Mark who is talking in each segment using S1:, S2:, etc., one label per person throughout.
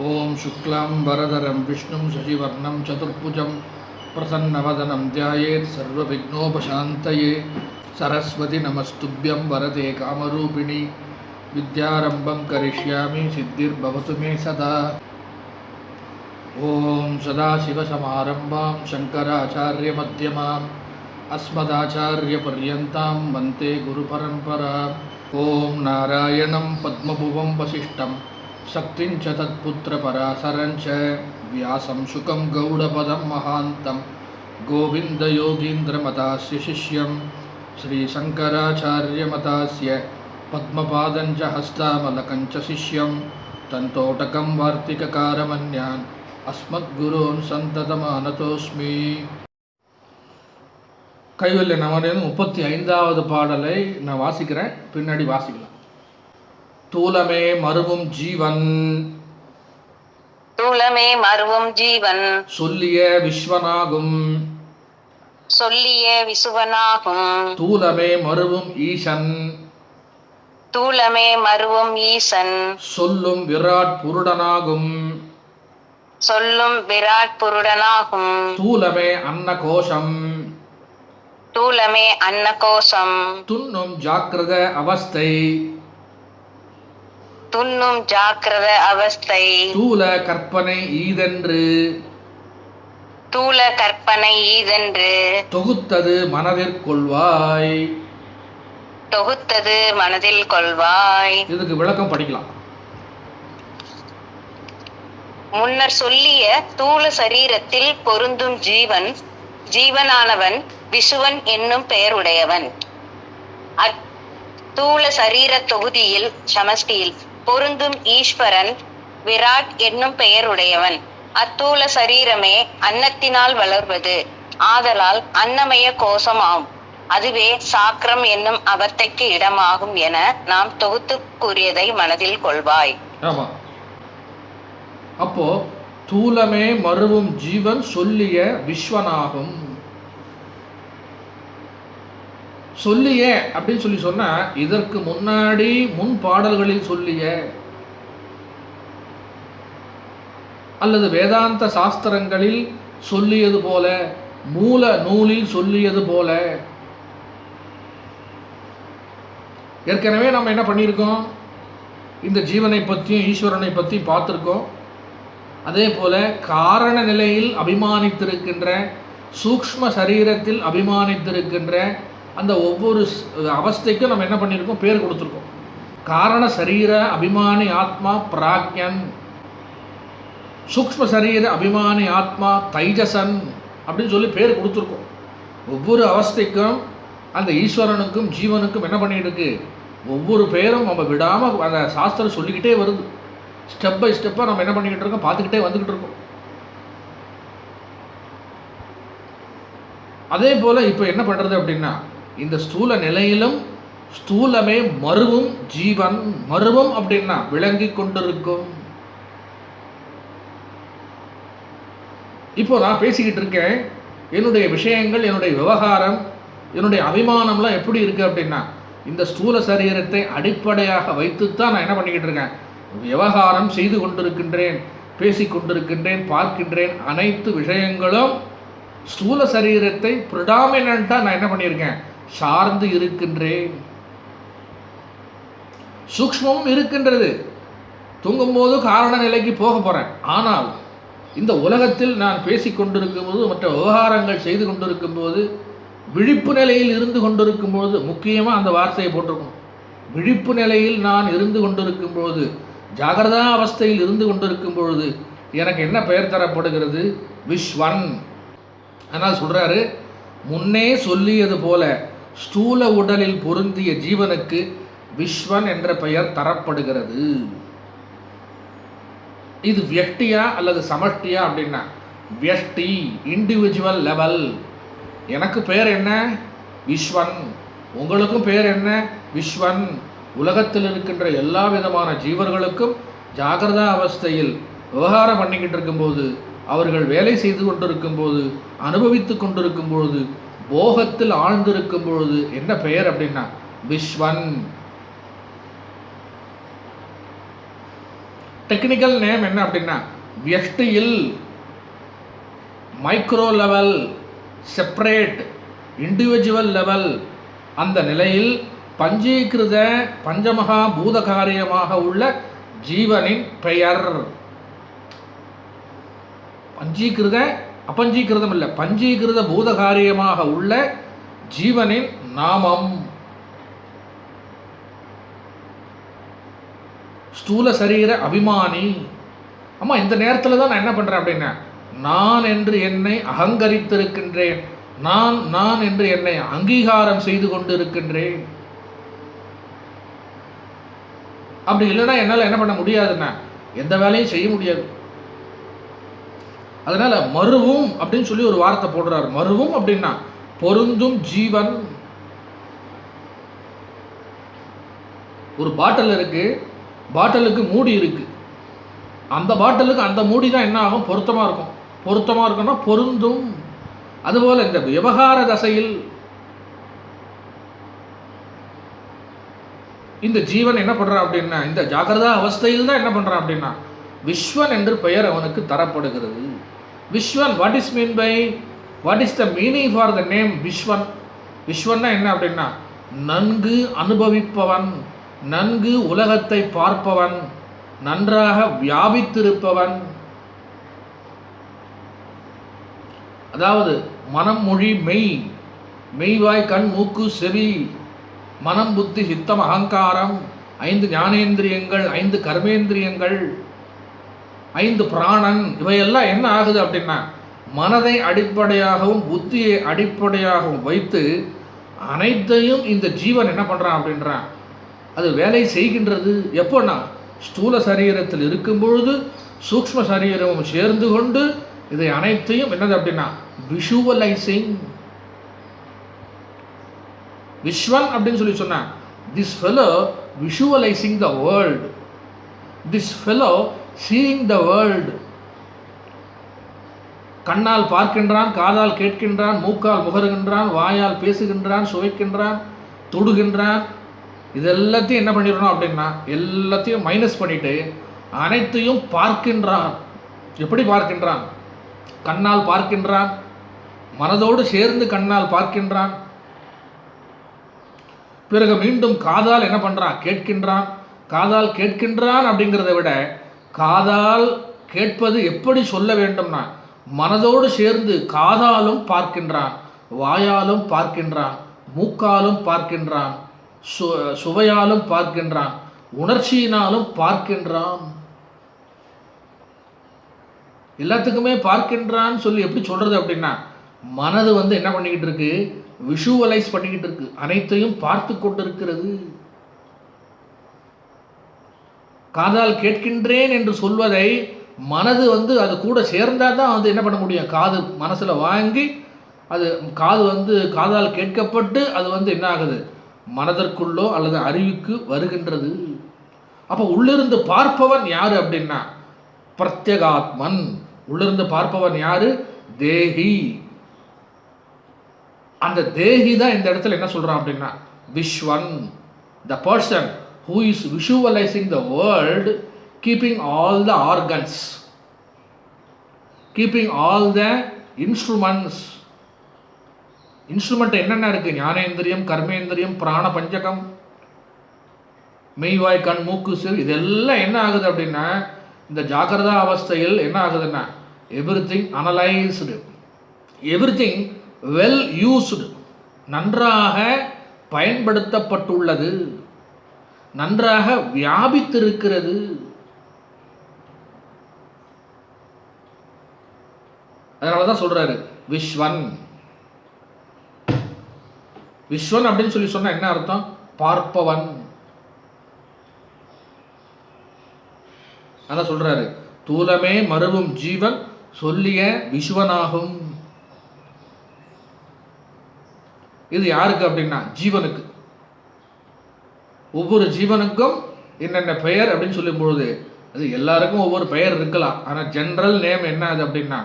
S1: ओम शुक्लां वरदरं विष्णुं शशिवर्णं चतुर्भुजं प्रसन्नवदनं ध्यायेत् सर्वविघ्नोपशान्तये। सरस्वती नमस्तुभ्यं वरदे कामरूपिणि विद्यारम्भं करिष्यामि सिद्धिर्भवतु मे सदा। ओम सदाशिवसमारम्भां शङ्कराचार्यमध्यमाम् अस्मदाचार्यपर्यन्तां वन्दे गुरुपरम्पराम्। ओम नारायणं पद्मभुवं वसिष्ठं शक्तिं च तत्पुत्रपराशरं च व्यासं शुकं गौडपदं महान्तं गोविन्दयोगीन्द्रमतास्य शिष्यं श्रीशङ्कराचार्यमतास्य पद्मपादं च हस्तामलकं च शिष्यं तन्तोटकं वार्तिककारमन्यान् अस्मद्गुरून् सन्ततमानतोऽस्मि। கைவல்ய நமனேன்னு 35வது பாடலை நான் வாசிக்கிறேன், பின்னாடி வாசிக்கலாம். தூலமே மருவும் ஜீவன்
S2: தூலமே மருவும் ஜீவன்
S1: சொல்லிய விஸ்வனாகும்
S2: சொல்லிய விசுவனாகும்
S1: தூலமே மருவும் ஈசன்
S2: தூலமே மருவும் ஈசன்
S1: சொல்லும் விராட் புருடனாகும்
S2: சொல்லும் விராட் புருடனாகும்
S1: தூலமே அன்ன கோஷம்
S2: தூலமே அன்னகோஷம்
S1: துன்னும் ஜாக்கிரத அவஸ்தை
S2: துன்னும் ஜாக்கிரத அவஸ்தை
S1: தூல கற்பனை ஈதென்று
S2: தூல கற்பனை ஈதென்று
S1: தொகுத்தது மனதிற்கொள்வாய்.
S2: தொகுத்தது மனதில் கொள்வாய்.
S1: இதுக்கு விளக்கம் படிக்கலாம்.
S2: முன்னர் சொல்லிய தூல சரீரத்தில் பொருந்தும் ஜீவன் ஜீவனானவன் விசுவன் என்னும் பெயருடையவன். அத்தூல சரீர தொகுதியில் சமஷ்டியில் பொருந்தும் ஈஸ்வரன் விராட் என்னும் பெயருடையவன். அத்தூல சரீரமே அன்னத்தினால் வளர்வது ஆதலால் அன்னமய கோஷம் ஆகும். அதுவே சாக்கிரம் என்னும் அவத்தைக்கு இடமாகும் என நாம் தொகுத்து கூறியதை மனதில் கொள்வாய்.
S1: ஆமா, அப்போ தூலமே மருவும் ஜீவன் சொல்லிய விஸ்வனாகும். சொல்லிய அப்படின்னு சொன்னா இதற்கு முன்னாடி முன் பாடல்களில் சொல்லிய அல்லது வேதாந்த சாஸ்திரங்களில் சொல்லியது போல, மூல நூலில் சொல்லியது போல. ஏற்கனவே நம்ம என்ன பண்ணியிருக்கோம், இந்த ஜீவனை பற்றியும் ஈஸ்வரனை பற்றி பார்த்துருக்கோம். அதே போல காரண நிலையில் அபிமானித்திருக்கின்ற, சூக்ஷ்ம சரீரத்தில் அபிமானித்திருக்கின்ற அந்த ஒவ்வொரு அவஸ்தைக்கும் நம்ம என்ன பண்ணியிருக்கோம், பேர் கொடுத்துருக்கோம். காரண சரீர அபிமானி ஆத்மா பிராக்யன், சூக்ஷ்ம சரீர அபிமானி ஆத்மா தைஜசன் அப்படின்னு சொல்லி பேர் கொடுத்துருக்கோம். ஒவ்வொரு அவஸ்தைக்கும் அந்த ஈஸ்வரனுக்கும் ஜீவனுக்கும் என்ன பண்ணிட்டு இருக்கு, ஒவ்வொரு பேரும் நம்ம விடாமல் அந்த சாஸ்திரம் சொல்லிக்கிட்டே வருது. ஸ்டெப் பை ஸ்டெப்பாக நம்ம என்ன பண்ணிக்கிட்டு இருக்கோம், பார்த்துக்கிட்டே வந்துக்கிட்டு இருக்கோம். அதே போல் இப்போ என்ன பண்ணுறது அப்படின்னா, இந்த ஸ்தூல நிலையிலும் ஸ்தூலமே மருவும் ஜீவன். மருவும் அப்படின்னா விளங்கி கொண்டிருக்கும். இப்போ நான் பேசிக்கிட்டு இருக்கேன், என்னுடைய விஷயங்கள், என்னுடைய விவகாரம், என்னுடைய அபிமானம்லாம் எப்படி இருக்குது அப்படின்னா, இந்த ஸ்தூல சரீரத்தை அடிப்படையாக வைத்துத்தான் நான் என்ன பண்ணிக்கிட்டு இருக்கேன், விவகாரம் செய்து கொண்டிருக்கின்றேன், பேசி கொண்டிருக்கின்றேன், பார்க்கின்றேன். அனைத்து விஷயங்களும் ஸ்தூல சரீரத்தை ப்ரிடாமினண்ட்டாக நான் என்ன பண்ணியிருக்கேன், சார்ந்து இருக்கின்றேன். சூக்ஷ்மமும் இருக்கின்றது. தூங்கும்போது காரண நிலைக்கு போக போகிறேன். ஆனால் இந்த உலகத்தில் நான் பேசி கொண்டிருக்கும் போது, மற்ற விவகாரங்கள் செய்து கொண்டிருக்கும் போது, விழிப்பு நிலையில் இருந்து கொண்டிருக்கும் போது, முக்கியமாக அந்த வார்த்தையை போட்டிருக்கணும், விழிப்பு நிலையில் நான் இருந்து கொண்டிருக்கும் பொழுது, ஜாகிரதா அவஸ்தையில் இருந்து கொண்டிருக்கும் பொழுது எனக்கு என்ன பெயர் தரப்படுகிறது, விஸ்வன். ஆனால் சொல்கிறாரு, முன்னே சொல்லியது போல ஸ்தூல உடலில் பொருந்திய ஜீவனுக்கு விஸ்வன் என்ற பெயர் தரப்படுகிறது. இது வியஷ்டியா அல்லது சமஷ்டியா அப்படின்னா, வியஷ்டி இண்டிவிஜுவல் லெவல். எனக்கு பெயர் என்ன, விஸ்வன். உங்களுக்கும் பெயர் என்ன, விஸ்வன். உலகத்தில் இருக்கின்ற எல்லா விதமான ஜீவர்களுக்கும் ஜாகிரதா அவஸ்தையில் விவகாரம் பண்ணிக்கிட்டு இருக்கும்போது, அவர்கள் வேலை செய்து கொண்டிருக்கும் போது, அனுபவித்து கொண்டிருக்கும் பொழுது, போகத்தில் ஆழ்ந்திருக்கும் பொழுது என்ன பெயர் அப்படின்னா விஸ்வன். டெக்னிக்கல் நேம் என்ன அப்படின்னா வியஷ்டியில் micro level, separate, individual level, அந்த நிலையில் பஞ்சீகிருத பஞ்சமகா பூதகாரியமாக உள்ள ஜீவனின் பெயர். பஞ்சீகிருத அப்பஞ்சீகிருதம் இல்லை, பஞ்சீகிருத பூதகாரியமாக உள்ள ஜீவனின் நாமம். ஸ்தூல சரீர அபிமானி. அம்மா இந்த நேரத்தில் தான் நான் என்ன பண்ணுறேன் அப்படின்னா, நான் என்று என்னை அகங்கரித்திருக்கின்றேன், நான் நான் என்று என்னை அங்கீகாரம் செய்து கொண்டு இருக்கின்றேன். அப்படி இல்லைன்னா என்னால் என்ன பண்ண முடியாதுன்னா எந்த வேலையும் செய்ய முடியாது. அதனால மருவும் அப்படின்னு சொல்லி ஒரு வார்த்தை போடுறாரு. மருவும் அப்படின்னா பொருந்தும் ஜீவன். ஒரு பாட்டில் இருக்கு, பாட்டிலுக்கு மூடி இருக்கு, அந்த பாட்டிலுக்கு அந்த மூடி தான் என்ன ஆகும், பொருத்தமாக இருக்கும். பொருத்தமாக இருக்குன்னா பொருந்தும். அதுபோல் இந்த விவகார தசையில் இந்த ஜீவன் என்ன பண்ணுறான் அப்படின்னா, இந்த ஜாகிரதா அவஸ்தையில் தான் என்ன பண்ணுறான் அப்படின்னா விஸ்வன் என்று பெயர் அவனுக்கு தரப்படுகிறது. விஸ்வன், what is mean by, what is the meaning for the name விஸ்வன்? விஸ்வன்னா என்ன அப்படின்னா நன்கு அனுபவிப்பவன், நன்கு உலகத்தை பார்ப்பவன், நன்றாக வியாபித்திருப்பவன். அதாவது மனம், மொழி, மெய், மெய்வாய், கண், மூக்கு, செவி, மனம், புத்தி, சித்தம், அகங்காரம், 5 ஞானேந்திரியங்கள், 5 கர்மேந்திரியங்கள், 5 பிராணன், இவையெல்லாம் என்ன ஆகுது அப்படின்னா மனதை அடிப்படையாகவும் புத்தியை அடிப்படையாகவும் வைத்து அனைத்தையும் இந்த ஜீவன் என்ன பண்ணுறான் அப்படின்றான், அது வேலை செய்கின்றது. எப்போன்னா ஸ்தூல சரீரத்தில் இருக்கும் பொழுது சூக்ஷ்ம சரீரமும் சேர்ந்து கொண்டு இதை அனைத்தையும் என்னது அப்படின்னா விஷுவலைசிங். விஸ்வன் அப்படின்னு சொல்லி சொன்னா this fellow visualising the world, this fellow seeing the world. கண்ணால் பார்க்கின்றான், காதால் கேட்கின்றான், மூக்கால் முகருகின்றான், வாயால் பேசுகின்றான், சுவைக்கின்றான், தொடுகின்றான். இது எல்லாத்தையும் என்ன பண்ணிடணும் அப்படின்னா எல்லாத்தையும் மைனஸ் பண்ணிட்டு அனைத்தையும் பார்க்கின்றான். எப்படி பார்க்கின்றான்? கண்ணால் பார்க்கின்றான், மனதோடு சேர்ந்து கண்ணால் பார்க்கின்றான். பிறகு மீண்டும் காதால் என்ன பண்ணுறான், கேட்கின்றான். காதால் கேட்கின்றான் அப்படிங்கிறத விட காதால் கேட்பது எப்படி சொல்ல வேண்டும்னா மனதோடு சேர்ந்து காதாலும் பார்க்கின்றான், வாயாலும் பார்க்கின்றான், மூக்காலும் பார்க்கின்றான், சுவையாலும் பார்க்கின்றான், உணர்ச்சியினாலும் பார்க்கின்றான். எல்லாத்துக்குமே பார்க்கின்றான்னு சொல்லி எப்படி சொல்றது அப்படின்னா மனது என்ன பண்ணிக்கிட்டு இருக்கு, விஷுவலைஸ் பண்ணிக்கிட்டு இருக்கு, அனைத்தையும் பார்த்து கொண்டிருக்கிறது. காதால் கேட்கின்றேன் என்று சொல்வதை மனது அது கூட சேர்ந்தால் தான் என்ன பண்ண முடியும், காது மனசில் வாங்கி அது காது காதால் கேட்கப்பட்டு அது என்ன ஆகுது, மனதிற்குள்ளோ அல்லது அறிவுக்கு வருகின்றது. அப்போ உள்ளிருந்து பார்ப்பவன் யாரு அப்படின்னா பிரத்யகாத்மன். உள்ளிருந்து பார்ப்பவன் யாரு, தேஹி. அந்த தேஹி தான் இந்த இடத்துல என்ன சொல்றான் அப்படின்னா விஸ்வன், the person who is visualizing the world, keeping all the organs, keeping all the instruments. Instrument என்னென்ன இருக்கு, ஞானேந்திரியம், கர்மேந்திரியம், பிராண பஞ்சகம், மெய்வாய், கண், மூக்கு, செவி, இதெல்லாம் என்ன ஆகுது அப்படின்னா இந்த ஜாகிரதா அவஸ்தையில் என்ன ஆகுதுன்னா everything analyst, everything well used, நன்றாக பயன்படுத்தப்பட்டுள்ளது, நன்றாக வியாபித்திருக்கிறது. அதனாலதான் சொல்றாரு விஸ்வன். விஸ்வன் அப்படின்னு சொல்லி சொன்னா என்ன அர்த்தம், பார்ப்பவன். அதான் சொல்றாரு தூலமே மருவும் ஜீவன் சொல்லிய விஸ்வனாகும். இது யாருக்கு அப்படின்னா ஜீவனுக்கு. ஒவ்வொரு ஜீவனுக்கும் என்னென்ன பெயர் அப்படின்னு சொல்லும் பொழுது அது எல்லாருக்கும் ஒவ்வொரு பெயர் இருக்கலாம். ஆனால் ஜென்ரல் நேம் என்ன அது அப்படின்னா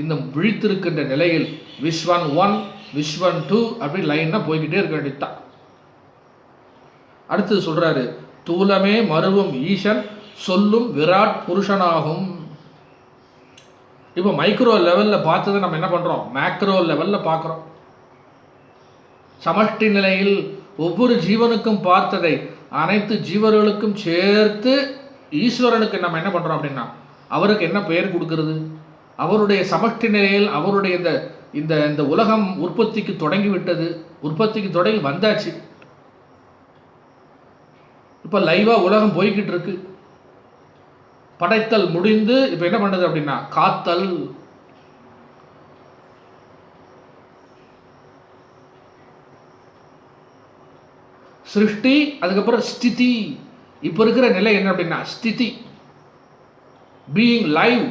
S1: இந்த விழித்திருக்கின்ற நிலையில் விஸ்வன் 1, விஸ்வன் 2 அப்படி லைனா போய்கிட்டே இருக்க வேண்டியதுதான். அடுத்தது சொல்றாரு தூலமே மருவும் ஈசன் சொல்லும் விராட் புருஷனாகும். இப்போ மைக்ரோ லெவலில் பார்த்ததை நம்ம என்ன பண்ணுறோம், மேக்ரோ லெவலில் பார்க்குறோம். சமஷ்டி நிலையில் ஒவ்வொரு ஜீவனுக்கும் பார்த்ததை அனைத்து ஜீவர்களுக்கும் சேர்த்து ஈஸ்வரனுக்கு நம்ம என்ன பண்ணுறோம் அப்படின்னா அவருக்கு என்ன பெயர் கொடுக்கறது. அவருடைய சமஷ்டி நிலையில் அவருடைய இந்த இந்த இந்த உலகம் உற்பத்திக்கு தொடங்கி விட்டது, உற்பத்திக்கு தொடங்கி வந்தாச்சு. இப்போ லைவாக உலகம் போய்கிட்டு இருக்கு. படைத்தல் முடிந்து இப்போ என்ன பண்ணுது அப்படின்னா காத்தல். சிருஷ்டி, அதுக்கப்புறம் ஸ்திதி. இப்போ இருக்கிற நிலை என்ன அப்படின்னா ஸ்திதி, பீயிங் லைவ்,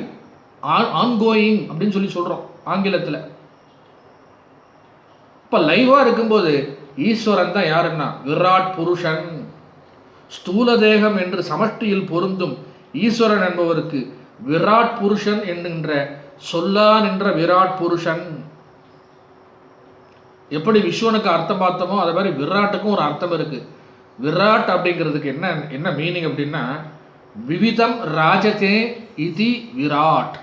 S1: ஆன்கோயிங் அப்படின்னு சொல்லி சொல்கிறோம் ஆங்கிலத்தில். இப்போ லைவாக இருக்கும்போது ஈஸ்வரன் தான் யாருன்னா விராட் புருஷன். ஸ்தூல தேகம் என்று சமஷ்டியில் பொருந்தும் ஈஸ்வரன் என்பவருக்கு விராட் புருஷன் என்கின்ற சொல்லான் என்ற விராட் புருஷன். எப்படி விஸ்வனுக்கு அர்த்தம் பார்த்தோமோ அதே மாதிரி விராட்டுக்கும் ஒரு அர்த்தம் இருக்கு. விராட் அப்படிங்கிறதுக்கு என்ன என்ன மீனிங் அப்படின்னா விவிதம் ராஜதே இதி விராட்.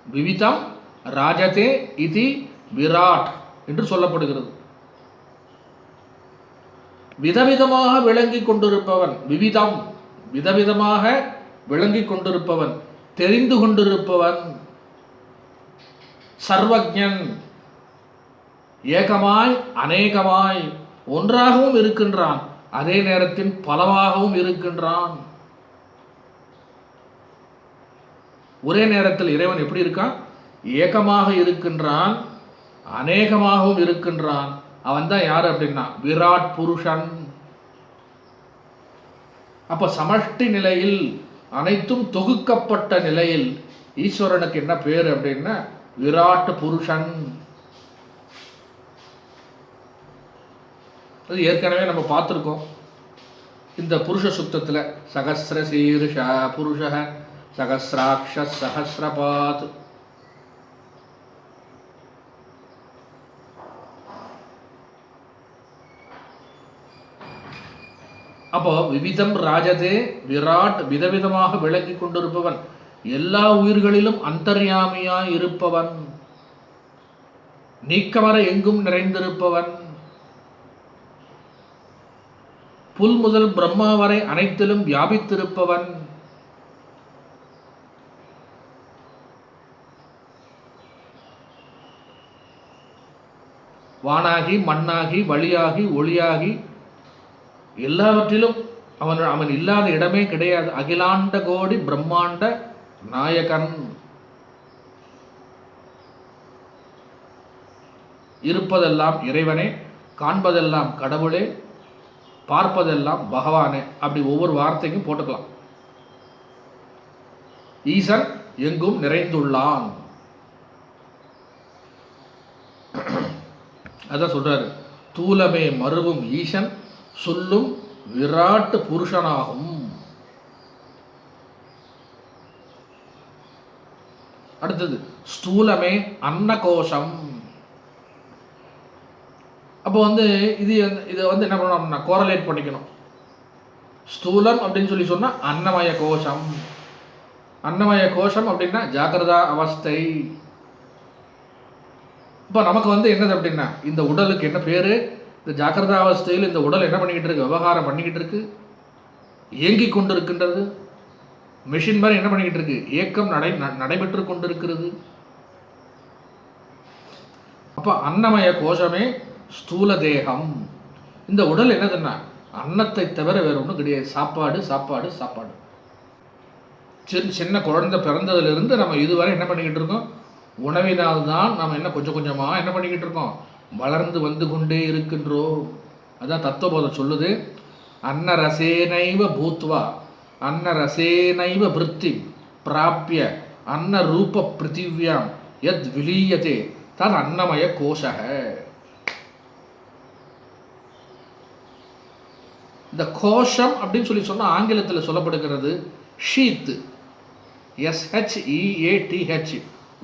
S1: விவிதம் ராஜதே இதி விராட் என்று சொல்லப்படுகிறது. விதவிதமாக விளங்கி கொண்டிருப்பவன், விவிதம் விதவிதமாக விளங்கி கொண்டிருப்பவன், தெரிந்து கொண்டிருப்பவன், சர்வஜன், ஏகமாய் அநேகமாய் ஒன்றாகவும் இருக்கின்றான், அதே நேரத்தில் பலவாகவும் இருக்கின்றான். ஒரே நேரத்தில் இறைவன் எப்படி இருக்கான், ஏகமாக இருக்கின்றான், அநேகமாகவும் இருக்கின்றான். அவன் தான் யார் அப்படின்னா விராட் புருஷன். அப்ப சமஷ்டி நிலையில் அனைத்தும் தொகுக்கப்பட்ட நிலையில் ஈஸ்வரனுக்கு என்ன பேர் அப்படின்னா விராட் புருஷன். அது ஏற்கனவே நம்ம பார்த்துருக்கோம் இந்த புருஷ சுத்தத்தில். சகஸ்ர சீர்ஷ புருஷ சகஸ்ராட்ச சகஸ்ரபாத். அப்போ விவிதம் ராஜதே விராட், விதவிதமாக விளங்கி கொண்டிருப்பவன், எல்லா உயிர்களிலும் அந்தர்யாமியாய் இருப்பவன், நீக்கமர எங்கும் நிறைந்திருப்பவன், புல் முதல் பிரம்மா வரை அனைத்திலும் வியாபித்திருப்பவன், வானாகி மண்ணாகி வழியாகி ஒளியாகி எல்லாவற்றிலும் அவன் இல்லாத இடமே கிடையாது. அகிலாண்ட கோடி பிரம்மாண்ட நாயகன். இருப்பதெல்லாம் இறைவனே, காண்பதெல்லாம் கடவுளே, பார்ப்பதெல்லாம் பகவானே. அப்படி ஒவ்வொரு வார்த்தைக்கும் போட்டுக்கலாம். ஈசன் எங்கும் நிறைந்துள்ளான். அதான் சொல்றாரு, தூலமே மருவும் ஈசன் சொல்லும் விராட்டு புருஷனாகும். அடுத்தது ஸ்தூலமே அன்னகோஷம். அப்போ இதை என்ன பண்ணணும்னா கோரலேட் பண்ணிக்கணும். ஸ்தூலம் அப்படின்னு சொல்லி சொன்னா அன்னமய கோஷம். அன்னமய கோஷம் அப்படின்னா ஜாக்கிரதா அவஸ்தை. இப்போ நமக்கு என்னது அப்படின்னா இந்த உடலுக்கு என்ன பேரு, இந்த ஜாக்கிரதா அவஸ்தையில் இந்த உடல் என்ன பண்ணிக்கிட்டு இருக்கு, விவகாரம் பண்ணிக்கிட்டு இருக்கு, இயங்கி கொண்டு இருக்கின்றது. மெஷின் மாதிரி என்ன பண்ணிக்கிட்டு இருக்கு, இயக்கம் நடைபெற்று கொண்டிருக்கிறது. அப்ப அன்னமய கோஷமே ஸ்தூல தேகம். இந்த உடல் என்னதுன்னா அன்னத்தை தவிர வேற ஒன்றும் கிடையாது. சாப்பாடு சாப்பாடு சாப்பாடு. சின்ன குழந்தை பிறந்ததுலேருந்து நம்ம இதுவரை என்ன பண்ணிக்கிட்டு இருக்கோம், உணவினால்தான் நம்ம என்ன கொஞ்சம் கொஞ்சமாக என்ன பண்ணிக்கிட்டு இருக்கோம், வளர்ந்து வந்து கொண்டே இருக்கின்றோம். அதான் தத்துவபோதம் சொல்லுது, அன்ன ரசேனைவ பூத்வா அன்ன ரசேனைவ விருத்தி பிராப்பிய அன்ன ரூப பிருத்திவியாம் யத் விலீயதே தத் அன்னமய கோஷக. இந்த கோஷம் அப்படின்னு சொல்லி சொன்னால் ஆங்கிலத்தில் சொல்லப்படுகிறது ஷீத், SHEATH,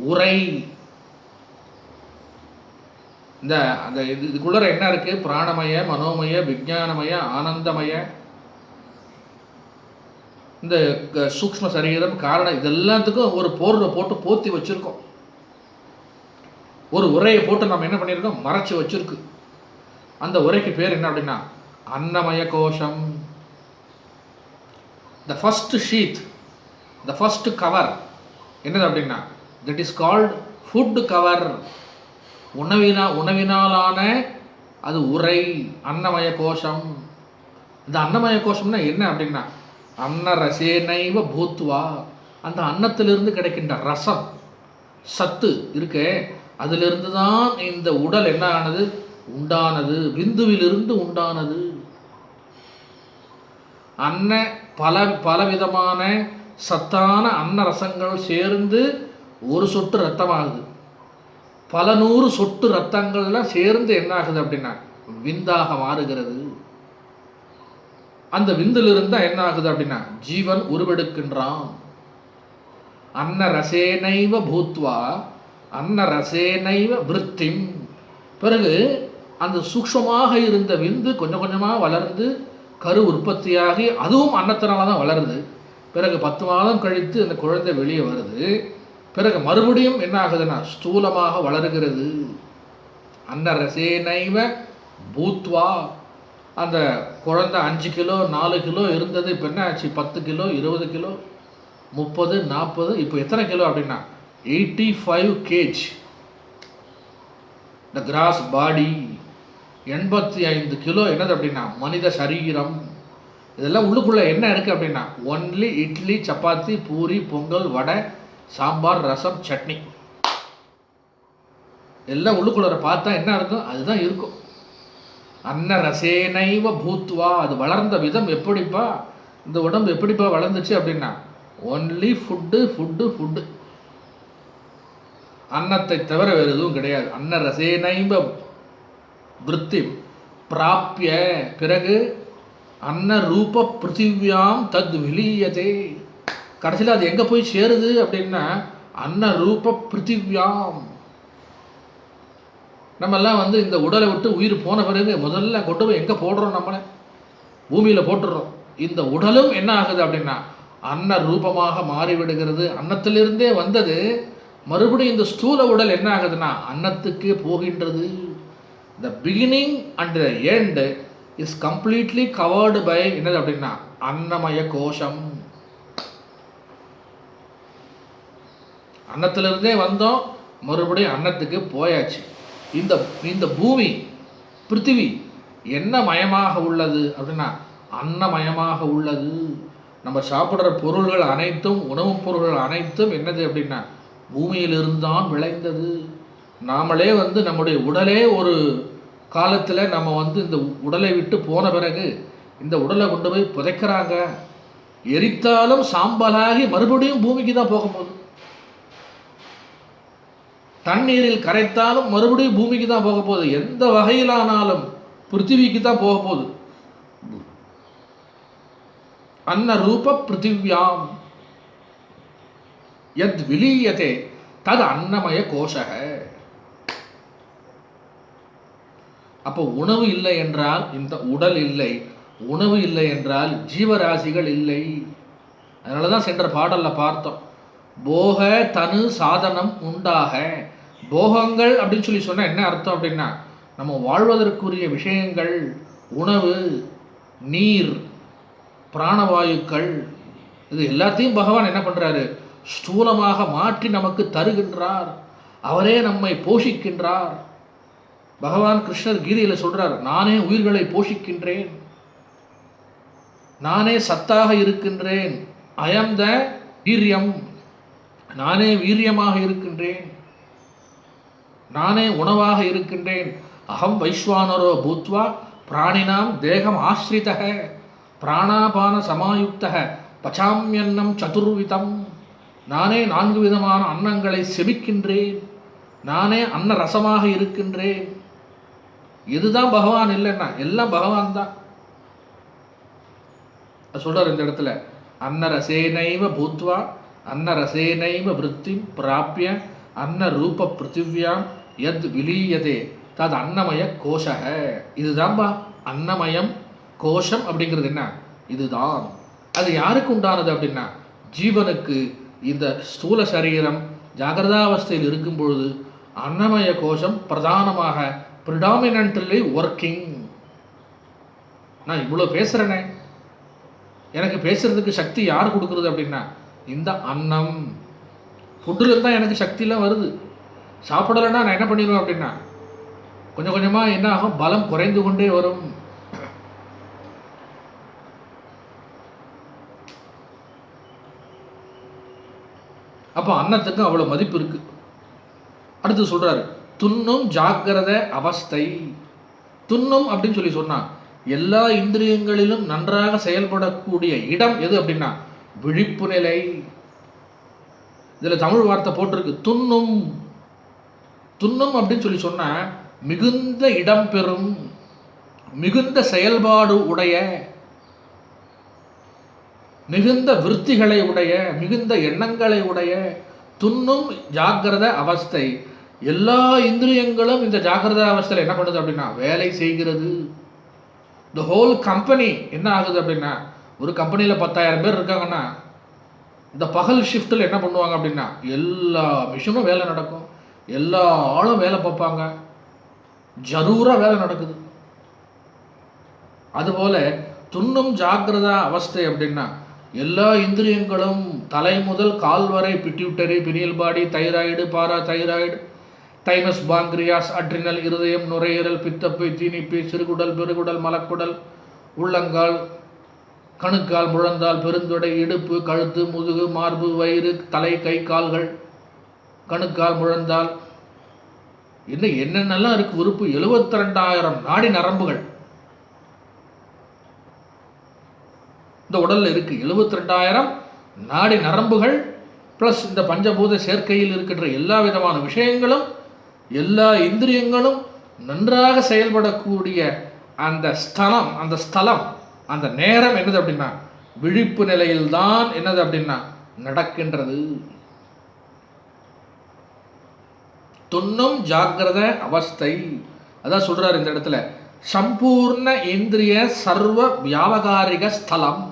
S1: உரை. இந்த அந்த இதுக்குள்ள என்ன இருக்கு, பிராணமய, மனோமய, விஞ்ஞானமய, ஆனந்தமய, இந்த சூக்ஷ்ம சரீரம், காரணம், இதெல்லாத்துக்கும் ஒரு போர்வை போட்டு போத்தி வச்சுருக்கோம். ஒரு உரையை போட்டு நம்ம என்ன பண்ணியிருக்கோம், மறைச்சி வச்சுருக்கு. அந்த உரைக்கு பேர் என்ன அப்படின்னா அன்னமய கோஷம். The first sheath, the first cover என்னது அப்படின்னா that is called food cover. உணவினாலான அது உரை, அன்னமய கோஷம். இந்த அன்னமய கோஷம்னா என்ன அப்படின்னா அன்ன ரசேனைவ பூத்வா, அந்த அன்னத்திலிருந்து கிடைக்கின்ற ரசம், சத்து இருக்கே, அதிலிருந்து தான் இந்த உடல் என்ன ஆனது, உண்டானது, விந்துவிலிருந்து உண்டானது. அன்ன பலவிதமான சத்தான அன்ன ரசங்கள் சேர்ந்து ஒரு சொட்டு ரத்தமாகுது. பல நூறு சொட்டு ரத்தங்கள்லாம் சேர்ந்து என்ன ஆகுது அப்படின்னா விந்தாக மாறுகிறது. அந்த விந்திலிருந்து தான் என்ன ஆகுது அப்படின்னா ஜீவன் உருவெடுக்கின்றான். அன்ன ரசேனைவ பூத்வா அன்ன ரசேனைவ விருத்திம். பிறகு அந்த சூக்ஷ்மமாக இருந்த விந்து கொஞ்சம் கொஞ்சமாக வளர்ந்து கரு உற்பத்தியாகி அதுவும் அன்னத்தினால தான் வளருது. பிறகு 10 மாதம் கழித்து அந்த குழந்தை வெளியே வருது. பிறகு மறுபடியும் என்ன ஆகுதுன்னா ஸ்தூலமாக வளருகிறது. அன்ன ரசேனைவ பூத்வா. அந்த குழந்தை 5 கிலோ 4 கிலோ இருந்தது, இப்போ என்ன ஆச்சு, 10 கிலோ 20 கிலோ 30 40, இப்போ எத்தனை கிலோ அப்படின்னா 85 kg. த கிராஸ் பாடி 85 கிலோ என்னது அப்படின்னா மனித சரீரம். இதெல்லாம் உள்ளுக்குள்ளே என்ன இருக்குது அப்படின்னா ஒன்லி இட்லி, சப்பாத்தி, பூரி, பொங்கல், வடை, சாம்பார், ரசம், சட்னி. எல்லாம் உள்ளுக்குள்ளே பார்த்தா என்ன இருக்கும், அதுதான் இருக்கும். அன்ன ரசேனைவ பூத்வா. அது வளர்ந்த விதம் எப்படிப்பா, இந்த உடம்பு எப்படிப்பா வளர்ந்துச்சு அப்படின்னா ஒன்லி ஃபுட்டு ஃபுட்டு ஃபுட்டு, அன்னத்தை தவிர வேறு எதுவும் கிடையாது. அன்ன ரசேனைவ விருத்தி பிராப்பிய. பிறகு அன்ன ரூப பிருத்திவியாம் தத் விலீயதே. கடைசியில் அது எங்கே போய் சேருது அப்படின்னா அன்ன ரூப பிருத்திவியாம். நம்மெல்லாம் வந்து இந்த உடலை விட்டு உயிர் போன பிறகு முதல்ல கொண்டு போய் எங்கே போடுறோம், நம்மளை பூமியில் போட்டுடுறோம். இந்த உடலும் என்ன ஆகுது அப்படின்னா அன்ன ரூபமாக மாறிவிடுகிறது. அன்னத்திலிருந்தே வந்தது மறுபடியும் இந்த ஸ்தூல உடல் என்ன ஆகுதுன்னா அன்னத்துக்கே போகின்றது. The beginning and the end is completely covered by என்னது அப்படின்னா அன்னமய கோஷம். அன்னத்திலிருந்தே வந்தோம், மறுபடியும் அன்னத்துக்கு போயாச்சு. இந்த பூமி பிருத்திவி என்ன மயமாக உள்ளது அப்படின்னா அன்னமயமாக உள்ளது. நம்ம சாப்பிட்ற பொருள்கள் அனைத்தும், உணவுப் பொருள்கள் அனைத்தும் என்னது அப்படின்னா பூமியிலிருந்து தான் விளைந்தது. நாமளே வந்து நம்முடைய உடலே ஒரு காலத்தில் நம்ம வந்து இந்த உடலை விட்டு போன பிறகு இந்த உடலை கொண்டு போய் புதைக்கிறாங்க. எரித்தாலும் சாம்பலாகி மறுபடியும் பூமிக்கு தான் போக போகுது. தண்ணீரில் கரைத்தாலும் மறுபடியும் பூமிக்கு தான் போக போகுது. எந்த வகையிலானாலும் பிருத்திவிக்கு தான் போக போகுது. அன்ன ரூப பிருத்திவியாம் யத் விலீயதே தது அன்னமய கோஷக. அப்போ உணவு இல்லை என்றால் இந்த உடல் இல்லை, உணவு இல்லை என்றால் ஜீவராசிகள் இல்லை. அதனால தான் சென்ற பாடலில் பார்த்தோம், போக தனு சாதனம் உண்டாக. போகங்கள் அப்படின்னு சொல்லி சொன்னால் என்ன அர்த்தம் அப்படின்னா நம்ம வாழ்வதற்குரிய விஷயங்கள், உணவு, நீர், பிராணவாயுக்கள், இது எல்லாத்தையும் பகவான் என்ன பண்ணுறாரு, ஸ்தூலமாக மாற்றி நமக்கு தருகின்றார். அவரே நம்மை போஷிக்கின்றார். பகவான் கிருஷ்ணர் கீதையில் சொல்கிறார், நானே உயிர்களை போஷிக்கின்றேன், நானே சத்தாக இருக்கின்றேன். ஐஎம் த வீரியம், நானே வீரியமாக இருக்கின்றேன், நானே உணவாக இருக்கின்றேன். அகம் வைஸ்வானரோ பூத்வா பிராணினாம் தேகம் ஆஸ்ரிதக பிராணாபான சமாயுக்தக பச்சாமியன்னம் சதுர்விதம். நானே 4 விதமான அன்னங்களை செபிக்கின்றேன், நானே அன்ன ரசமாக இருக்கின்றேன். இதுதான் பகவான் இல்லைன்னா எல்லாம் பகவான் தான் சொல்றார் இந்த இடத்துல. அன்ன ரசேனைவ பூத்வா அன்ன ரசேனைவ விருத்தி பிராப்பிய அன்ன ரூப பிருத்திவியாம் யத் விலீயதே தது அன்னமய கோஷக. இதுதான்பா அன்னமயம் கோஷம் அப்படிங்கிறது. என்ன இதுதான். அது யாருக்கு உண்டானது அப்படின்னா, ஜீவனுக்கு இந்த ஸ்தூல சரீரம் ஜாகிரதாவஸ்தையில் இருக்கும் பொழுது அன்னமய கோஷம் பிரதானமாக ப்ரிடாமினன்ட்லி ஒர்க்கிங். நான் இவ்வளோ பேசுகிறேனே, எனக்கு பேசுறதுக்கு சக்தி யார் கொடுக்குறது அப்படின்னா, இந்த அன்னம். ஃபுட்டில் தான் எனக்கு சக்திலாம் வருது. சாப்பிடலைன்னா நான் என்ன பண்ணிடுவேன் அப்படின்னா, கொஞ்சம் கொஞ்சமாக என்ன ஆகும், பலம் குறைந்து கொண்டே வரும். அப்போ அன்னத்துக்கு அவ்வளோ மதிப்பு இருக்கு. அடுத்து சொல்றாரு, துன்னும் ஜாக்கிரத அவஸ்தை. துன்னும் அப்படின்னு சொல்லி சொன்னா, எல்லா இந்திரியங்களிலும் நன்றாக செயல்படக்கூடிய இடம் எது அப்படின்னா விழிப்பு நிலை. இதில் தமிழ் வார்த்தை போட்டிருக்கு துன்னும். துன்னும் அப்படின்னு சொல்லி சொன்னா மிகுந்த இடம் பெறும், மிகுந்த செயல்பாடு உடைய, மிகுந்த விருத்திகளை உடைய, மிகுந்த எண்ணங்களை உடைய. துன்னும் ஜாக்கிரத அவஸ்தை. எல்லா இந்திரியங்களும் இந்த ஜாக்கிரத அவஸ்தையில் என்ன பண்ணுது அப்படின்னா வேலை செய்கிறது. த ஹோல் கம்பெனி என்ன ஆகுது அப்படின்னா, ஒரு கம்பெனியில் 10,000 பேர் இருக்காங்கன்னா இந்த பகல் ஷிஃப்ட்டில் என்ன பண்ணுவாங்க அப்படின்னா எல்லா மிஷினும் வேலை நடக்கும், எல்லா ஆளும் வேலை பார்ப்பாங்க, ஜரூராக வேலை நடக்குது. அதுபோல துன்னும் ஜாக்கிரதா அவஸ்தை அப்படின்னா எல்லா இந்திரியங்களும் தலை முதல் கால் வரை பிட்யூட்டரி, பினியல் பாடி, தைராய்டு, பாரா தைராய்டு, தைமஸ், பாங்கிரியாஸ், அட்ரினல், இருதயம், நுரையீரல், பித்தப்பை, தீனிப்பை, சிறுகுடல், பெருகுடல், மலக்குடல், உள்ளங்கால், கணுக்கால், முழந்தால், பெருந்தொடை, இடுப்பு, கழுத்து, முதுகு, மார்பு, வயிறு, தலை, கை, கால்கள், கணுக்கால், முழந்தால், இன்னும் என்னென்னலாம் இருக்கு உறுப்பு. 72,000 நாடி நரம்புகள் இந்த உடல்ல இருக்கு. 72,000 நாடி நரம்புகள் பிளஸ் இந்த பஞ்சபூத சேர்க்கையில் இருக்கின்ற எல்லா விதமான விஷயங்களும், எல்லா இந்திரியங்களும் நன்றாக செயல்படக்கூடிய அந்த ஸ்தலம், அந்த நேரம் என்னது அப்படின்னா விழிப்பு நிலையில்தான் என்னது அப்படின்னா நடக்கின்றது. துன்னும் ஜாக்கிரத அவஸ்தை. அதான் சொல்றாரு இந்த இடத்துல, சம்பூர்ண இந்திரிய சர்வ வியாபகாரிக ஸ்தலம்.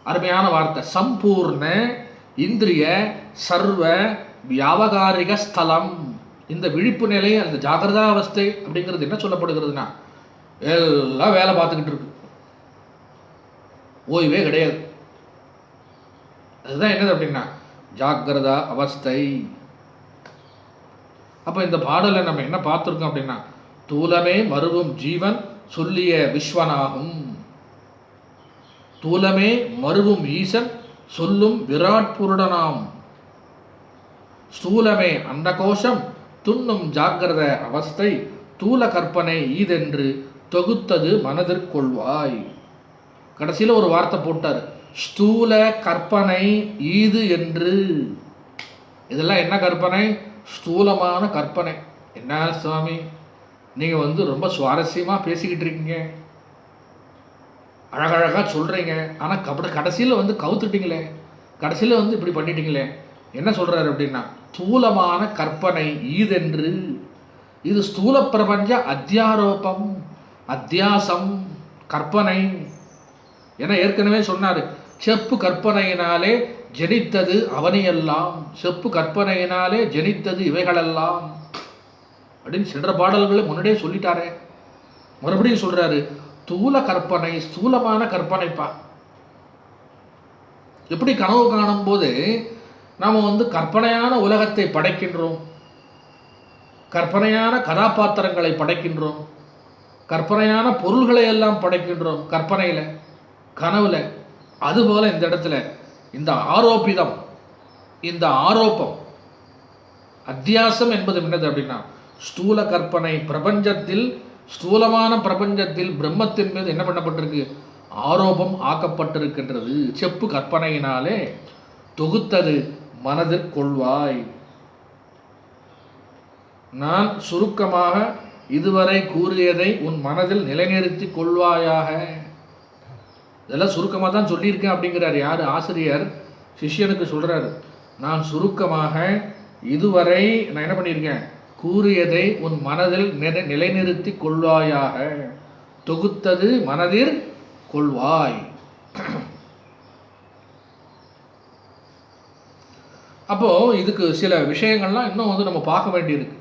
S1: அருமையான வார்த்தை. சம்பூர்ண இந்திரிய சர்வ வியாபகாரிக ஸ்தலம். இந்த விழிப்பு நிலை, அந்த ஜாகிரதா அவஸ்தை அப்படிங்கிறது என்ன சொல்லப்படுகிறதுனா, எல்லாம் வேலை பார்த்துக்கிட்டு இருக்கு, ஓய்வே கிடையாது. அதுதான் என்னது அப்படின்னா ஜாகிரதா அவஸ்தை. அப்போ இந்த பாடலை நம்ம என்ன பார்த்துருக்கோம் அப்படின்னா, தூலமே மருவும் ஜீவன் சொல்லிய விஸ்வனாகும், தூலமே மருவும் ஈசன் சொல்லும் விராட் புருடனாம், ஸ்தூலமே அண்டகோஷம் துன்னும் ஜாக்கிரத அவஸ்தை, தூல கற்பனை ஈதென்று தொகுத்தது மனதிற்கொள்வாய். கடைசியில் ஒரு வார்த்தை போட்டார், ஸ்தூல கற்பனை ஈது என்று. இதெல்லாம் என்ன கற்பனை? ஸ்தூலமான கற்பனை. என்ன சுவாமி நீங்கள் ரொம்ப சுவாரஸ்யமாக பேசிக்கிட்டு இருக்கீங்க, அழகழகாக சொல்கிறீங்க, ஆனால் கடைசியில் கவுத்துட்டீங்களே, கடைசியில் இப்படி பண்ணிட்டீங்களே. என்ன சொல்கிறாரு அப்படின்னா, ஸ்தூலமான கற்பனை ஈதென்று. இது ஸ்தூல பிரபஞ்ச அத்தியாரோபம், அத்தியாசம், கற்பனை. என ஏற்கனவே சொன்னார், செப்பு கற்பனையினாலே ஜனித்தது அவனியெல்லாம், செப்பு கற்பனையினாலே ஜனித்தது இவைகளெல்லாம் அப்படின்னு சென்ற பாடல்களை முன்னாடியே சொல்லிட்டாரே. மறுபடியும் சொல்றாரு, ஸ்தூல கற்பனை, ஸ்தூலமான கற்பனைப்பா. எப்படி கனவு காணும் போது நாம் கற்பனையான உலகத்தை படைக்கின்றோம், கற்பனையான கதாபாத்திரங்களை படைக்கின்றோம், கற்பனையான பொருள்களை எல்லாம் படைக்கின்றோம் கற்பனையில், கனவுல. அதுபோல இந்த இடத்துல இந்த ஆரோபிதம், இந்த ஆரோப்பம், அத்தியாசம் என்பது என்னது அப்படின்னா ஸ்தூல கற்பனை. பிரபஞ்சத்தில், ஸ்தூலமான பிரபஞ்சத்தில் பிரம்மத்தின் மீது என்ன பண்ணப்பட்டிருக்கு? ஆரோபம் ஆக்கப்பட்டிருக்கின்றது. செப்பு கற்பனையினாலே தொகுத்தது மனதிற்கொள்வாய். நான் சுருக்கமாக இதுவரை கூறியதை உன் மனதில் நிலைநிறுத்தி கொள்வாயாக. இதெல்லாம் சுருக்கமாக தான் சொல்லியிருக்கேன் அப்படிங்கிறார் யார்? ஆசிரியர் சிஷ்யனுக்கு சொல்கிறார், நான் சுருக்கமாக இதுவரை நான் என்ன பண்ணியிருக்கேன், கூறியதை உன் மனதில் நிலைநிறுத்தி கொள்வாயாக. தொகுத்தது மனதில் கொள்வாய். அப்போது இதுக்கு சில விஷயங்கள்லாம் இன்னும் வந்து நம்ம பார்க்க வேண்டியிருக்கு.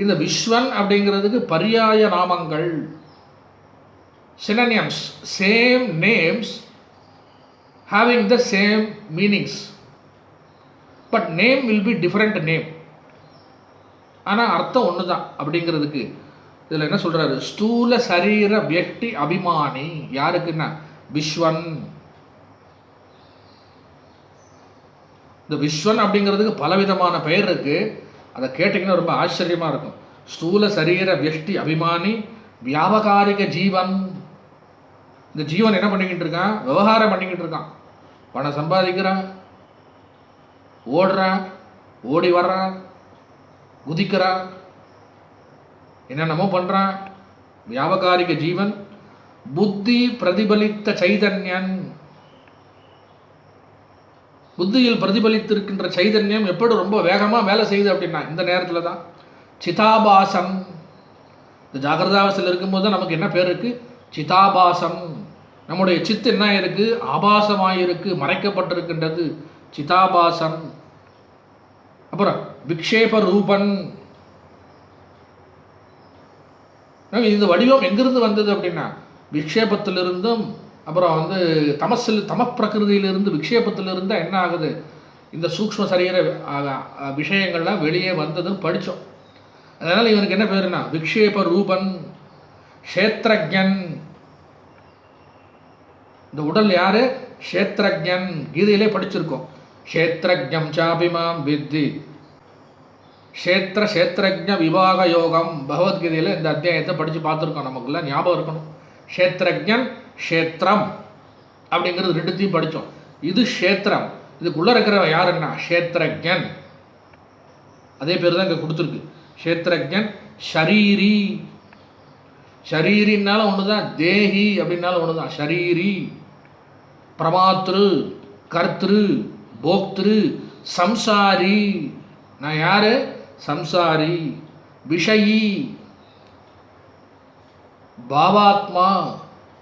S1: இந்த விஸ்வன் அப்படிங்கிறதுக்கு பர்யாய நாமங்கள், synonyms, same names having the same meanings, but name will be different name, ஆனால் அர்த்தம் ஒன்று தான் அப்படிங்கிறதுக்கு இதில் என்ன சொல்கிறாரு, ஸ்தூல சரீர வியக்தி அபிமானி. யாருக்குன்னா விஸ்வன். இந்த விஸ்வன் அப்படிங்கிறதுக்கு பலவிதமான பெயர் இருக்குது. அதை கேட்டிங்கன்னா ரொம்ப ஆச்சரியமாக இருக்கும். ஸ்தூல சரீர வியஷ்டி அபிமானி வியாபகாரிக ஜீவன். இந்த ஜீவன் என்ன பண்ணிக்கிட்டு இருக்கான்? விவகாரம் பண்ணிக்கிட்டு இருக்கான். பணம் சம்பாதிக்கிறான், ஓடுறான், ஓடி வர்றான், குதிக்கிறான், என்னென்னமோ பண்ணுறான். வியாபகாரிக ஜீவன். புத்தி பிரதிபலித்த சைதன்யன். புத்தியில் பிரதிபலித்திருக்கின்ற சைதன்யம் எப்படி ரொம்ப வேகமாக வேலை செய்யுது அப்படின்னா இந்த நேரத்தில் தான். சிதாபாசம். இந்த ஜாகிரதாவஸ்தையில் இருக்கும்போது தான் நமக்கு என்ன பேர் இருக்குது? சிதாபாசம். நம்முடைய சித்து என்ன இருக்குது? ஆபாசமாக இருக்குது, மறைக்கப்பட்டிருக்கின்றது. சிதாபாசம். அப்புறம் விக்ஷேப ரூபன். இந்த வடிவம் எங்கிருந்து வந்தது அப்படின்னா விக்ஷேபத்திலிருந்தும், அப்புறம் வந்து தமப்பிரகிருதியிலிருந்து விக்ஷேபத்திலிருந்து என்ன ஆகுது, இந்த சூக்ஷ்ம சரீர விஷயங்கள்லாம் வெளியே வந்ததுன்னு படித்தோம். அதனால் இவனுக்கு என்ன பேருன்னா விக்ஷேப ரூபன், க்ஷேத்ரஜன். இந்த உடல் யாரு? க்ஷேத்ரஜன். கீதையிலே படிச்சிருக்கோம். க்ஷேத்ரஜம் சாபிமாம் வித்தி க்ஷேத்ரஜ விபாக யோகம். பகவத்கீதையில் இந்த அத்தியாயத்தை படித்து பார்த்துருக்கோம். நமக்குள்ள ஞாபகம் இருக்கணும். க்ஷேத்ரஜன், க்ஷேத்திரம் அப்படிங்கிறது ரெண்டுத்தையும் படித்தோம். இது க்ஷேத்திரம். இதுக்குள்ளே இருக்கிறவன் யாருன்னா க்ஷேத்ரஜன். அதே பேர் தான் இங்கே கொடுத்துருக்கு. க்ஷேத்ரஜன். ஷரீரி. ஷரீரின்னாலும் ஒன்று தான், தேஹி அப்படின்னாலும் ஒன்று தான். ஷரீரி. பிரமாத்ரு, கர்த்ரு, போக்திரு, சம்சாரி. நான் யார்? சம்சாரி. விஷயி. பாவாத்மா.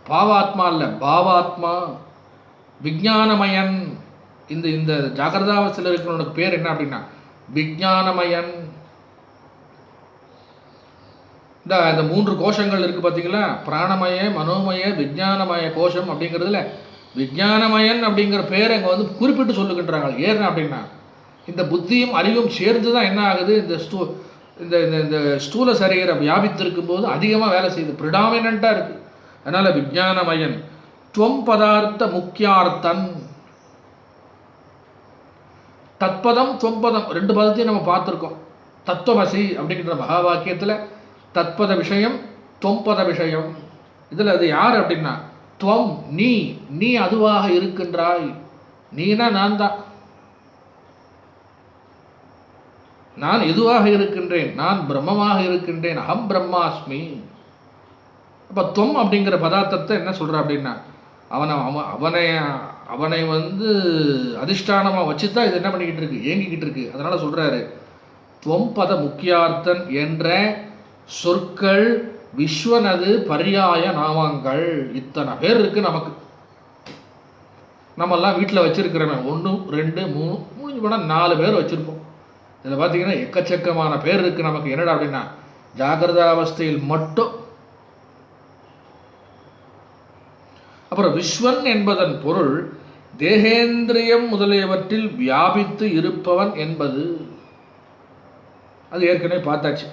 S1: பாவாத்மா இல்லை, பாவாத்மா. விஞ்ஞானமயன். இந்த ஜாகிரதாவஸ்தையில் இருக்கிறவனுக்கு பேர் என்ன அப்படின்னா விஞ்ஞானமயன். இந்த 3 கோஷங்கள் இருக்குது பார்த்தீங்களா? பிராணமய, மனோமய, விஞ்ஞானமய கோஷம். அப்படிங்கிறதுல விஞ்ஞானமயன் அப்படிங்கிற பேரை இங்கே வந்து குறிப்பிட்டு சொல்லுகின்றாங்க. ஏன் அப்படின்னா இந்த புத்தியும் அறிவும் சேர்ந்து தான் என்ன ஆகுது, இந்த ஸ்தூல சரீரம் வியாபித்திருக்கும் போது அதிகமாக வேலை செய்யுது, ப்ரிடாமினண்ட்டாக இருக்குது. அதனால் விஞ்ஞானமயன். துவம் பதார்த்த முக்கியார்த்தன். தத்பதம் துவம்பதம் 2 பதத்தையும் நம்ம பார்த்துருக்கோம். தத்துவமசி அப்படிங்கிற மகா வாக்கியத்தில் தத்பத விஷயம், துவம்பத விஷயம். இதில் அது யார் அப்படின்னா துவம், நீ அதுவாக இருக்கின்றாய். நீனா நான் தான். நான் எதுவாக இருக்கின்றேன்? நான் பிரம்மமாக இருக்கின்றேன். அகம் பிரம்மாஸ்மி. அப்போ துவம் அப்படிங்கிற பதார்த்தத்தை என்ன சொல்கிற அப்படின்னா அவனை வந்து அதிஷ்டானமாக வச்சு தான் இது என்ன பண்ணிக்கிட்டு இருக்கு, இயங்கிக்கிட்டு இருக்கு. அதனால் சொல்கிறாரு துவம்பத முக்கியார்த்தன் என்ற சொற்கள் விஸ்வனது பர்யாய நாமங்கள். இத்தனை பேர் இருக்குது நமக்கு. நம்மெல்லாம் வீட்டில் வச்சுருக்கிறவன் 1 2 3 முடிஞ்சு போனால் 4 பேர் வச்சுருப்போம். இதில் பார்த்தீங்கன்னா எக்கச்சக்கமான பேர் இருக்குது நமக்கு. என்னடா அப்படின்னா ஜாகிரதாவஸ்தையில் மட்டும். அப்புறம் விஸ்வன் என்பதன் பொருள் தேகேந்திரியம் முதலியவற்றில் வியாபித்து இருப்பவன் என்பது. அது ஏற்கனவே பார்த்தாச்சு.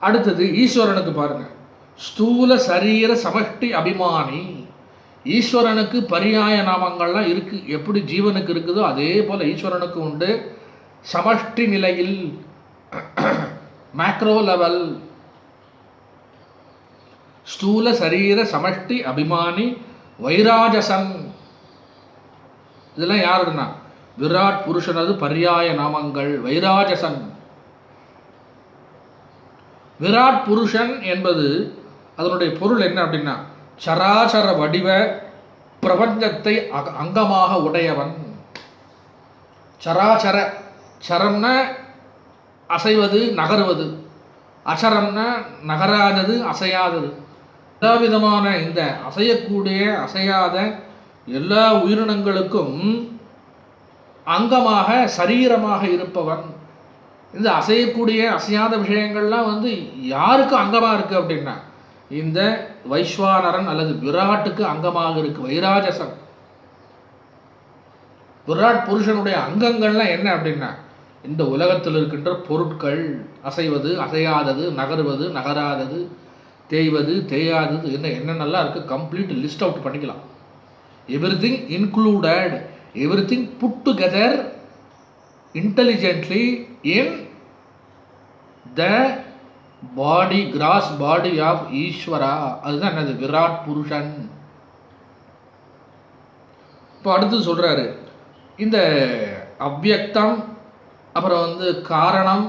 S1: அடுத்தது ஈஸ்வரனுக்கு பாருங்க. ஸ்தூல சரீர சமஷ்டி அபிமானி. ஈஸ்வரனுக்கு பரியாய நாமங்கள்லாம் இருக்குது. எப்படி ஜீவனுக்கு இருக்குதோ அதே போல் ஈஸ்வரனுக்கு உண்டு. சமஷ்டி நிலையில், மேக்ரோ லெவல். ஸ்தூல சரீர சமஷ்டி அபிமானி வைராஜசன். இதெல்லாம் யாருன்னா விராட் புருஷனது பர்யாய நாமங்கள். வைராஜசன். விராட் புருஷன் என்பது அதனுடைய பொருள் என்ன அப்படின்னா சராசர வடிவ பிரபஞ்சத்தை அங்கமாக உடையவன். சராசர. சரம்னா அசைவது, நகருவது. அசரம்னா நகராதது, அசையாதது. எல்லா விதமான இந்த அசையக்கூடிய அசையாத எல்லா உயிரினங்களுக்கும் அங்கமாக சரீரமாக இருப்பவன். இந்த அசையக்கூடிய அசையாத விஷயங்கள்லாம் யாருக்கு அங்கமாக இருக்குது அப்படின்னா இந்த வைஸ்வானரன் அல்லது விராட்டுக்கு அங்கமாக இருக்கு. வைராஜசன் விராட் புருஷனுடைய அங்கங்கள்லாம் என்ன அப்படின்னா இந்த உலகத்தில் இருக்கின்ற பொருட்கள், அசைவது அசையாதது, நகருவது நகராதது, தேய்வது தேயாதது, என்னென்னலாம் இருக்குது கம்ப்ளீட் லிஸ்ட் அவுட் பண்ணிக்கலாம். Everything included, everything put together intelligently in the body, gross body of Ishwara. அதுதான் என்னது? விராட் புருஷன். இப்போ அடுத்து சொல்கிறாரு, இந்த அவ்யக்தம், அப்புறம் காரணம்,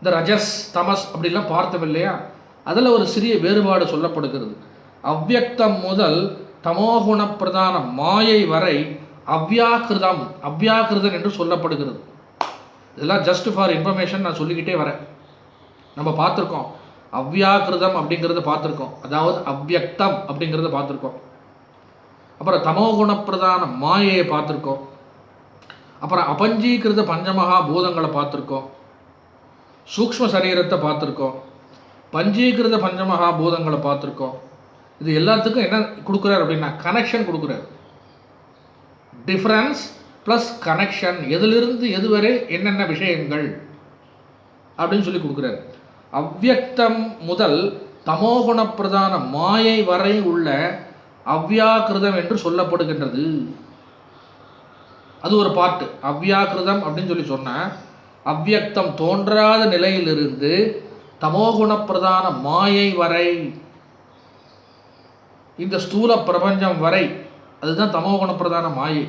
S1: இந்த ரஜஸ் தமஸ் அப்படிலாம் பார்த்தோம் இல்லையா, அதில் ஒரு சிறிய வேறுபாடு சொல்லப்படுகிறது. அவ்யக்தம் முதல் தமோகுண பிரதான மாயை வரை அவ்யாக்கிருதம், அவ்யாக்கிருதன் என்று சொல்லப்படுகிறது. இதெல்லாம் ஜஸ்ட் ஃபார் இன்ஃபர்மேஷன் நான் சொல்லிக்கிட்டே வரேன். நம்ம பார்த்துருக்கோம் அவ்யாக்கிருதம் அப்படிங்கிறத பார்த்துருக்கோம், அதாவது அவ்யக்தம் அப்படிங்கிறத பார்த்துருக்கோம். அப்புறம் தமோகுண பிரதான மாயையை பார்த்துருக்கோம். அப்புறம் அபஞ்சீகிருத பஞ்சமகா பூதங்களை பார்த்துருக்கோம். சூக்ஷ்ம சரீரத்தை பார்த்துருக்கோம். பஞ்சீகிருத பஞ்சமகா பூதங்களை பார்த்துருக்கோம். இது எல்லாத்துக்கும் என்ன கொடுக்குறாரு அப்படின்னா கனெக்ஷன் கொடுக்குறாரு. டிஃப்ரென்ஸ் ப்ளஸ் கனெக்ஷன், எதிலிருந்து எதுவரை என்னென்ன விஷயங்கள் அப்படின்னு சொல்லி கொடுக்குறாரு. அவ்யக்தம் முதல் தமோகுண பிரதான மாயை வரை உள்ள அவ்யாக்கிருதம் என்று சொல்லப்படுகின்றது. அது ஒரு பாட்டு. அவ்யாக்கிருதம் அப்படின்னு சொல்லி சொன்னால் அவ்யக்தம் தோன்றாத நிலையிலிருந்து தமோகுண பிரதான மாயை வரை, இந்த ஸ்தூல பிரபஞ்சம் வரை, அதுதான் தமோகுண பிரதான மாயை.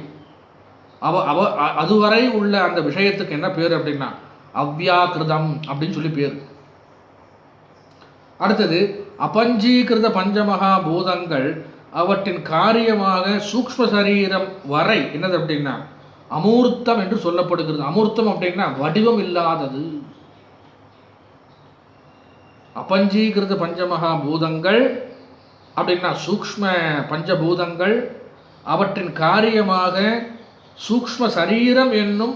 S1: அதுவரை உள்ள அந்த விஷயத்துக்கு என்ன பேர் அப்படின்னா அவ்யாக்கிருதம் அப்படின்னு சொல்லி பேர். அடுத்தது அபஞ்சீகிருத பஞ்சமகா பூதங்கள் அவற்றின் காரியமாக சூக்ஷ்ம சரீரம் வரை என்னது அப்படின்னா அமூர்த்தம் என்று சொல்லப்படுகிறது. அமூர்த்தம் அப்படின்னா வடிவம் இல்லாதது. அபஞ்சீகிருத பஞ்சமகா பூதங்கள் அப்படின்னா சூக்ஷ்ம பஞ்சபூதங்கள், அவற்றின் காரியமாக சூக்ஷ்ம சரீரம் என்னும்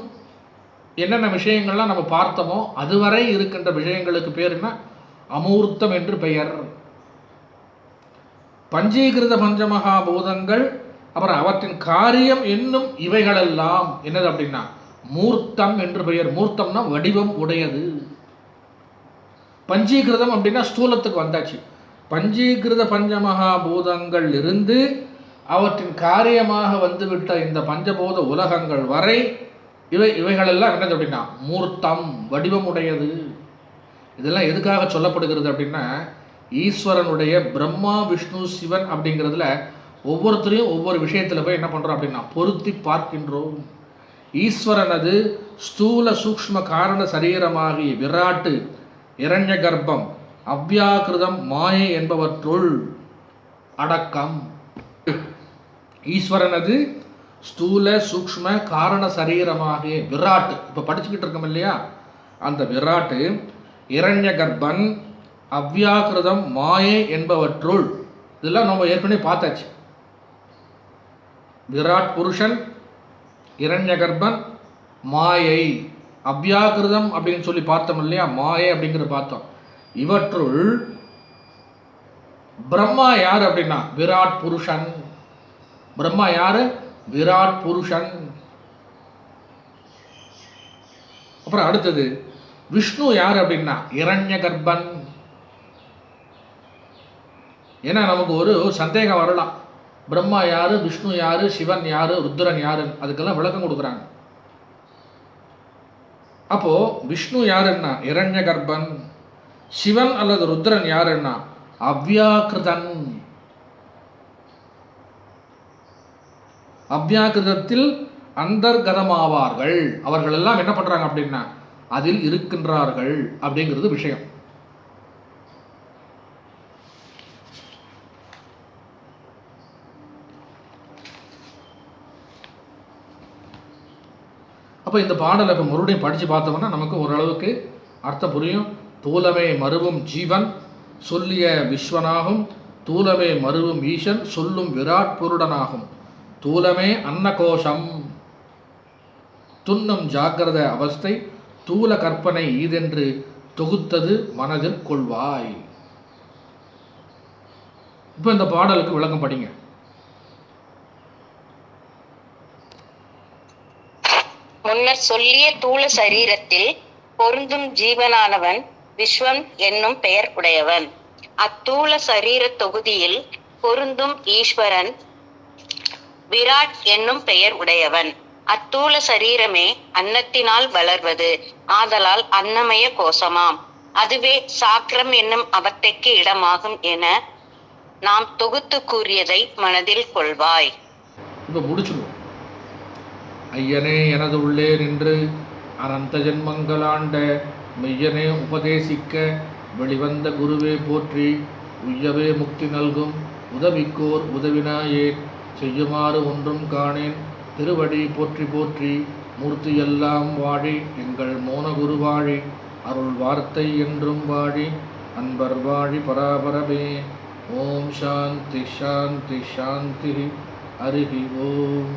S1: என்னென்ன விஷயங்கள்லாம் நம்ம பார்த்தோமோ அதுவரை இருக்கின்ற விஷயங்களுக்கு பேர் என்ன? அமூர்த்தம் என்று பெயர். பஞ்சீகிருத பஞ்சமகா பூதங்கள், அப்புறம் அவற்றின் காரியம் என்னும் இவைகளெல்லாம் என்னது அப்படின்னா மூர்த்தம் என்று பெயர். மூர்த்தம்னா வடிவம் உடையது. பஞ்சீகிருதம் அப்படின்னா ஸ்தூலத்துக்கு வந்தாச்சு. பஞ்சீகிருத பஞ்சமகா பூதங்கள் இருந்து அவற்றின் காரியமாக வந்துவிட்ட இந்த பஞ்சபூத உலகங்கள் வரை இவைகளெல்லாம் என்னது அப்படின்னா மூர்த்தம், வடிவம் உடையது. இதெல்லாம் எதுக்காக சொல்லப்படுகிறது அப்படின்னா ஈஸ்வரனுடைய பிரம்மா விஷ்ணு சிவன் அப்படிங்கிறதுல ஒவ்வொருத்தரையும் ஒவ்வொரு விஷயத்தில் போய் என்ன பண்ணுறோம் அப்படின்னா பொருத்தி பார்க்கின்றோம். ஈஸ்வரனது ஸ்தூல சூக்ஷ்ம காரண சரீரமாகிய விராட்டு, இரண்ய கர்ப்பம், அவ்யாக்கிருதம், மாயை என்பவற்றுள் அடக்கம். ஈஸ்வரனது ஸ்தூல சூக்ஷ்ம காரண சரீரமாகிய விராட்டு, இப்போ படிச்சுக்கிட்டு இருக்கோம் இல்லையா, அந்த விராட்டு, இரண்ய கர்ப்பன், அவ்யாக்கிருதம், மாயை என்பவற்றுள், இதெல்லாம் நம்ம ஏற்கனவே பார்த்தாச்சு. விராட் புருஷன், இரண்ய கர்ப்பன், மாயை, அவ்யாக்கிருதம் அப்படின்னு சொல்லி பார்த்தோம் இல்லையா, மாயை அப்படிங்கிறத பார்த்தோம். இவற்றுள் பிரம்மா யார் அப்படின்னா விராட் புருஷன். பிரம்மா யாரு? விராட் புருஷன். அப்புறம் அடுத்தது விஷ்ணு யார் அப்படின்னா இரண்ய கர்ப்பன். ஏன்னா நமக்கு ஒரு சந்தேகம் வரலாம், பிரம்மா யாரு, விஷ்ணு யாரு, சிவன் யாரு, ருத்ரன் யாருன்னு அதுக்கெல்லாம் விளக்கம் கொடுக்குறாங்க. அப்போ விஷ்ணு யாருன்னா இரண்ய கர்ப்பன், சிவன் அல்லது ருத்ரன் யாருன்னா அவ்யாக்கிருதன். அவ்யாக்கிருதத்தில் அந்தர்கதமாவார்கள். அவர்கள் எல்லாம் என்ன பண்றாங்க அப்படின்னா அதில் இருக்கின்றார்கள் அப்படிங்கிறது விஷயம். அப்போ இந்த பாடலை இப்போ மறுபடியும் படித்து பார்த்தோம்னா நமக்கு ஓரளவுக்கு அர்த்தம் புரியும். தூலமே மருவும் ஜீவன் சொல்லிய விஸ்வனாகும், தூலமே மருவும் ஈசன் சொல்லும் விராட் பொருடனாகும், தூலமே அன்னகோஷம். துன்னும் ஜாக்கிரத அவஸ்தை தூல கற்பனை ஈதென்று தொகுத்தது மனதில் கொள்வாய். இப்போ இந்த பாடலுக்கு விளக்கம் படிங்க.
S2: முன்னர் சொல்லிய தூல சரீரத்தில் பொருந்தும் ஜீவனானவன் விஸ்வம் என்னும் பெயர் உடையவன். அத்தூல சரீர தொகுதியில் பொருந்தும் ஈஸ்வரன் விராட் என்னும் பெயர் உடையவன். அத்தூல சரீரமே அன்னத்தினால் வளர்வது, ஆதலால் அன்னமய கோஷமாம். அதுவே சாக்கிரம் என்னும் அவத்தைக்கு இடமாகும் என நாம் தொகுத்து கூறியதை மனதில் கொள்வாய்.
S1: இப்போ முடிச்சுடுவோம். ஐயனே எனது உள்ளே நின்று அனந்த ஜென்மங்களாண்ட மெய்யனே உபதேசிக்க வெளிவந்த குருவே போற்றி. உய்யவே முக்தி நல்கும் உதவிக்கோர் உதவினாயேன் செய்யுமாறு ஒன்றும் காணேன். திருவடி போற்றி போற்றி. மூர்த்தியெல்லாம் வாழி எங்கள் மோனகுரு வாழி. அருள் வார்த்தை என்றும் வாழி அன்பர் வாழி பராபரமே. ஓம் சாந்தி சாந்தி சாந்தி. ஹரி ஓம்.